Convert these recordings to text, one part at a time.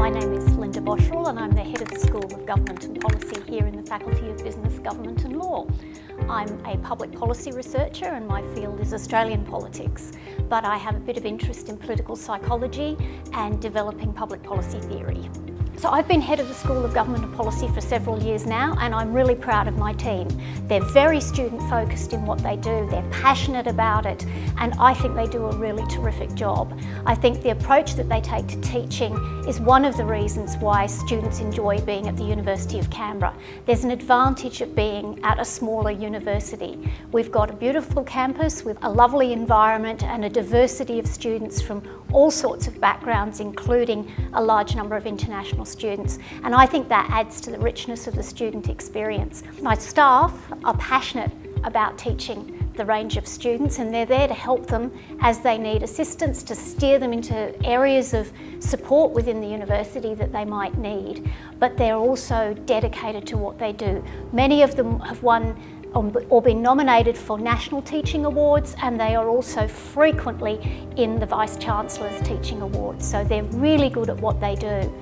My name is Linda Boscherl and I'm the Head of the School of Government and Policy here in the Faculty of Business, Government and Law. I'm a public policy researcher and my field is Australian politics, but I have a bit of interest in political psychology and developing public policy theory. So I've been head of the School of Government and Policy for several years now, and I'm really proud of my team. They're very student focused in what they do, they're passionate about it, and I think they do a really terrific job. I think the approach that they take to teaching is one of the reasons why students enjoy being at the University of Canberra. There's an advantage of being at a smaller university. We've got a beautiful campus with a lovely environment and a diversity of students from all sorts of backgrounds, including a large number of international students, and I think that adds to the richness of the student experience. My staff are passionate about teaching the range of students, and they're there to help them as they need assistance, to steer them into areas of support within the university that they might need, but they're also dedicated to what they do. Many of them have won or been nominated for National Teaching Awards, and they are also frequently in the Vice-Chancellor's Teaching Awards, so they're really good at what they do.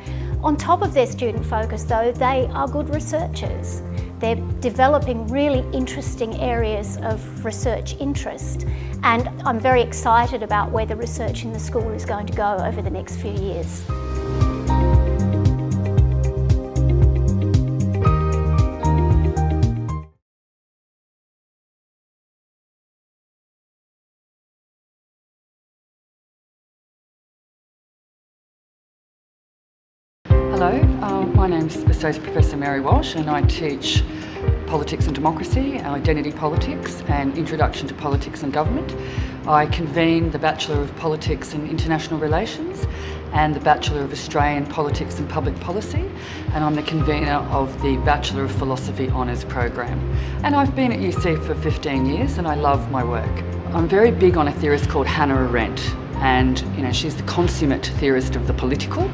On top of their student focus though, they are good researchers. They're developing really interesting areas of research interest, and I'm very excited about where the research in the school is going to go over the next few years. Hello, my name's Associate Professor Mary Walsh and I teach Politics and Democracy, Identity Politics and Introduction to Politics and Government. I convene the Bachelor of Politics and International Relations and the Bachelor of Australian Politics and Public Policy, and I'm the convener of the Bachelor of Philosophy Honours program. And I've been at UC for 15 years and I love my work. I'm very big on a theorist called Hannah Arendt, and she's the consummate theorist of the political.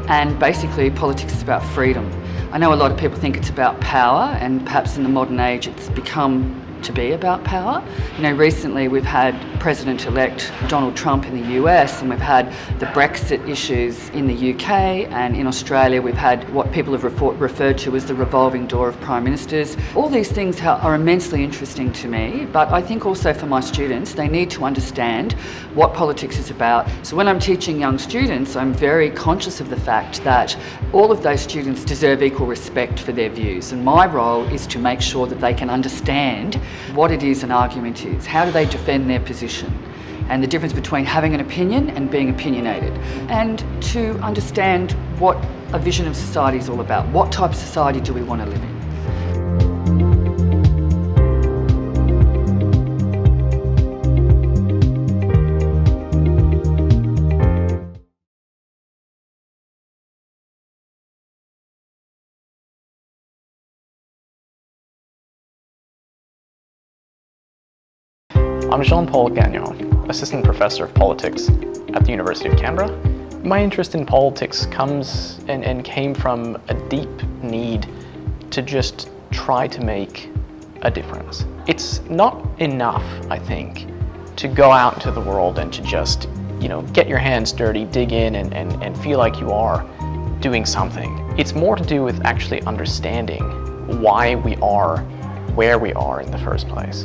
And basically politics is about freedom. I know a lot of people think it's about power, and perhaps in the modern age it's become to be about power. Recently we've had President-elect Donald Trump in the US, and we've had the Brexit issues in the UK, and in Australia we've had what people have referred to as the revolving door of Prime Ministers. All these things are immensely interesting to me, but I think also for my students, they need to understand what politics is about. So when I'm teaching young students, I'm very conscious of the fact that all of those students deserve equal respect for their views, and my role is to make sure that they can understand what it is an argument is, how do they defend their position, and the difference between having an opinion and being opinionated, and to understand what a vision of society is all about. What type of society do we want to live in? I'm Jean-Paul Gagnon, Assistant Professor of Politics at the University of Canberra. My interest in politics comes and came from a deep need to just try to make a difference. It's not enough, I think, to go out into the world and to just, get your hands dirty, dig in and feel like you are doing something. It's more to do with actually understanding why we are where we are in the first place.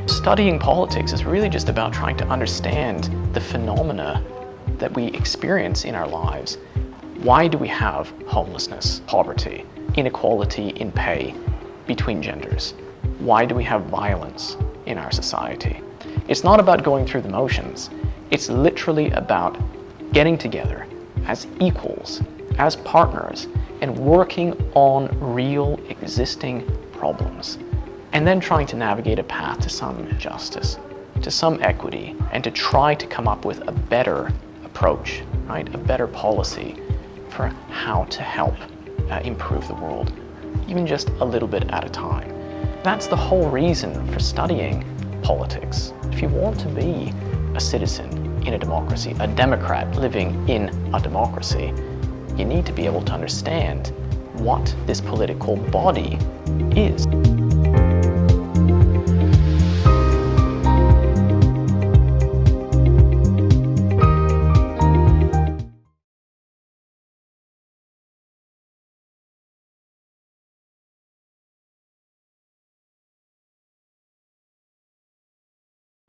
Studying politics is really just about trying to understand the phenomena that we experience in our lives. Why do we have homelessness, poverty, inequality in pay between genders? Why do we have violence in our society? It's not about going through the motions. It's literally about getting together as equals, as partners, and working on real existing problems, and then trying to navigate a path to some justice, to some equity, and to try to come up with a better approach, right? A better policy for how to help improve the world, even just a little bit at a time. That's the whole reason for studying politics. If you want to be a citizen in a democracy, a Democrat living in a democracy, you need to be able to understand what this political body is.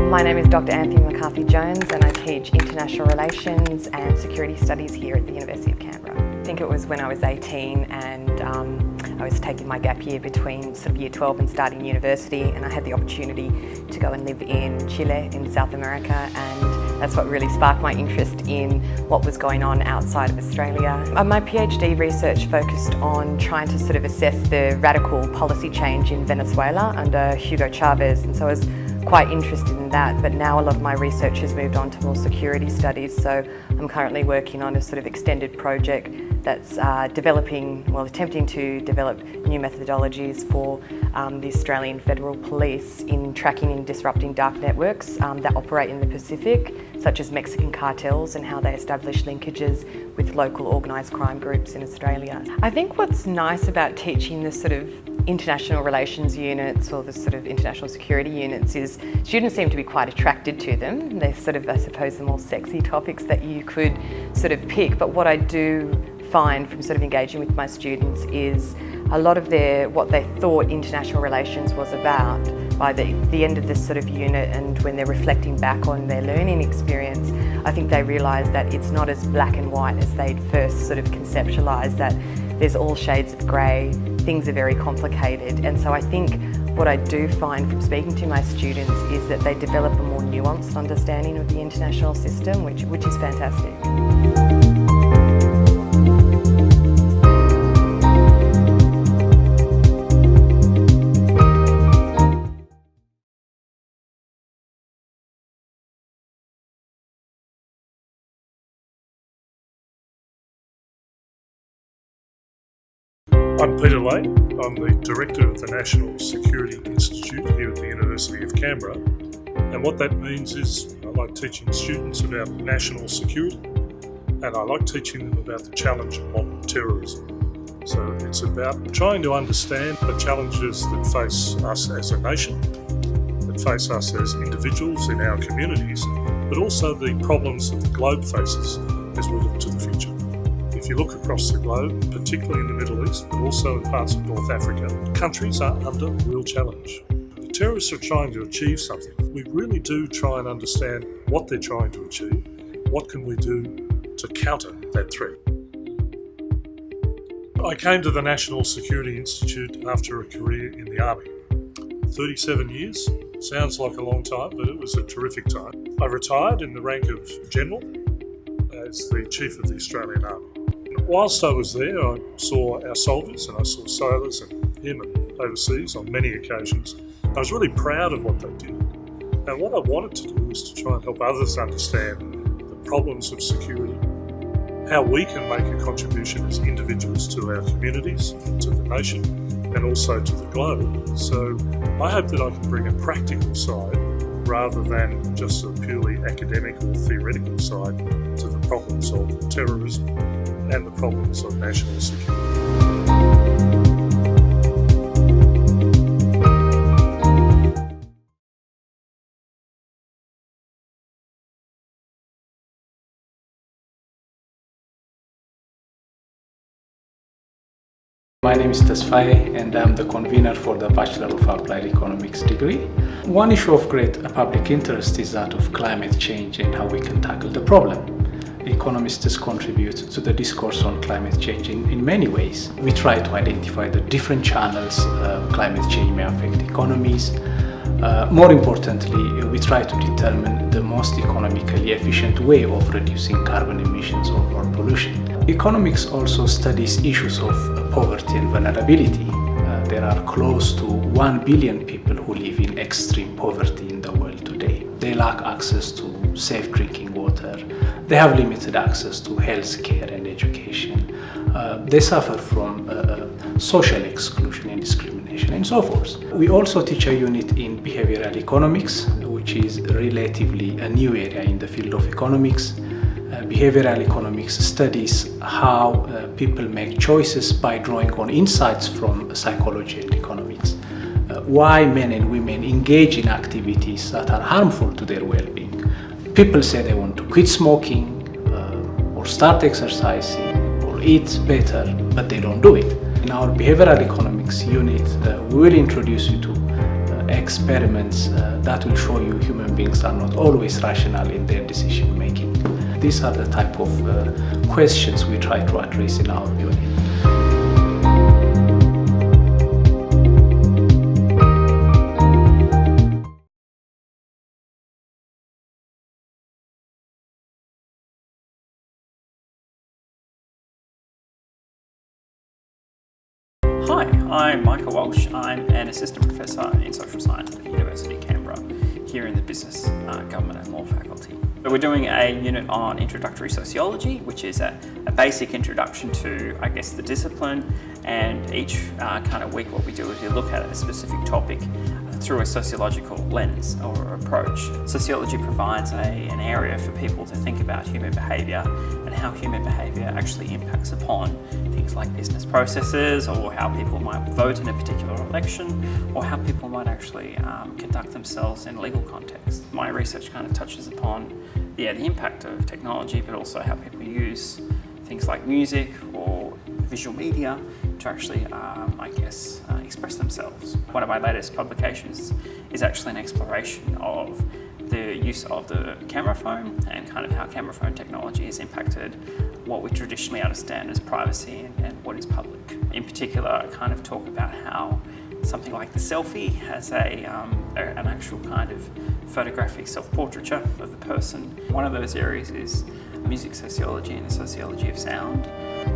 My name is Dr. Anthony McCarthy-Jones and I teach International Relations and Security Studies here at the University of Canberra. I think it was when I was 18 and I was taking my gap year between sort of year 12 and starting university, and I had the opportunity to go and live in Chile in South America, and that's what really sparked my interest in what was going on outside of Australia. My PhD research focused on trying to sort of assess the radical policy change in Venezuela under Hugo Chavez, and so I was quite interested in that, but now a lot of my research has moved on to more security studies, so I'm currently working on a sort of extended project that's attempting to develop new methodologies for the Australian Federal Police in tracking and disrupting dark networks that operate in the Pacific, such as Mexican cartels, and how they establish linkages with local organised crime groups in Australia. I think what's nice about teaching the sort of international relations units or the sort of international security units is students seem to be quite attracted to them. They're sort of, I suppose, the more sexy topics that you could sort of pick. But what I do find from sort of engaging with my students is a lot of what they thought international relations was about by the end of this sort of unit, and when they're reflecting back on their learning experience, I think they realise that it's not as black and white as they'd first sort of conceptualised, that there's all shades of grey, things are very complicated. And so I think what I do find from speaking to my students is that they develop a more nuanced understanding of the international system, which is fantastic. I'm Peter Lane. I'm the Director of the National Security Institute here at the University of Canberra. And what that means is I like teaching students about national security, and I like teaching them about the challenge of modern terrorism. So it's about trying to understand the challenges that face us as a nation, that face us as individuals in our communities, but also the problems that the globe faces as we look to the future. If you look across the globe, particularly in the Middle East, but also in parts of North Africa, countries are under real challenge. The terrorists are trying to achieve something. We really do try and understand what they're trying to achieve. What can we do to counter that threat? I came to the National Security Institute after a career in the Army. 37 years, sounds like a long time, but it was a terrific time. I retired in the rank of General as the Chief of the Australian Army. Whilst I was there, I saw our soldiers and I saw sailors and airmen overseas on many occasions. I was really proud of what they did. And what I wanted to do was to try and help others understand the problems of security, how we can make a contribution as individuals to our communities, to the nation, and also to the globe. So I hope that I can bring a practical side rather than just a purely academic or theoretical side to the problems of terrorism and the problems of national security. My name is Tesfaye and I'm the convener for the Bachelor of Applied Economics degree. One issue of great public interest is that of climate change and how we can tackle the problem. Economists contribute to the discourse on climate change in many ways. We try to identify the different channels climate change may affect economies. More importantly, we try to determine the most economically efficient way of reducing carbon emissions or pollution. Economics also studies issues of poverty and vulnerability. There are close to 1 billion people who live in extreme poverty in the world today. They lack access to safe drinking water. They have limited access to health care and education. They suffer from social exclusion and discrimination and so forth. We also teach a unit in behavioral economics, which is relatively a new area in the field of economics. Behavioral economics studies how people make choices by drawing on insights from psychology and economics. Why men and women engage in activities that are harmful to their well-being. People say they want to quit smoking, or start exercising, or eat better, but they don't do it. In our behavioral economics unit, we will introduce you to experiments that will show you human beings are not always rational in their decision making. These are the type of questions we try to address in our unit. Hi, I'm Michael Walsh. I'm an assistant professor in social science at the University of Canberra, here in the Business, Government and Law faculty. So we're doing a unit on introductory sociology, which is a basic introduction to, I guess, the discipline, and each kind of week what we do is we look at a specific topic through a sociological lens or approach. Sociology provides an area for people to think about human behaviour and how human behaviour actually impacts upon things like business processes, or how people might vote in a particular election, or how people might actually conduct themselves in a legal context. My research kind of touches upon the impact of technology, but also how people use things like music or visual media to actually, express themselves. One of my latest publications is actually an exploration of the use of the camera phone and kind of how camera phone technology has impacted what we traditionally understand as privacy and what is public. In particular, I kind of talk about how something like the selfie has an actual kind of photographic self-portraiture of the person. One of those areas is music sociology and the sociology of sound.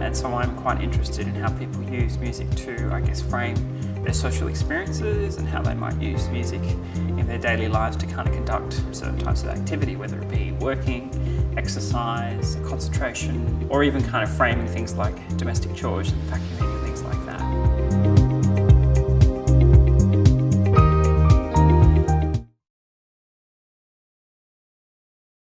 And so I'm quite interested in how people use music to, I guess, frame their social experiences and how they might use music in their daily lives to kind of conduct certain types of activity, whether it be working, exercise, concentration, or even kind of framing things like domestic chores and vacuuming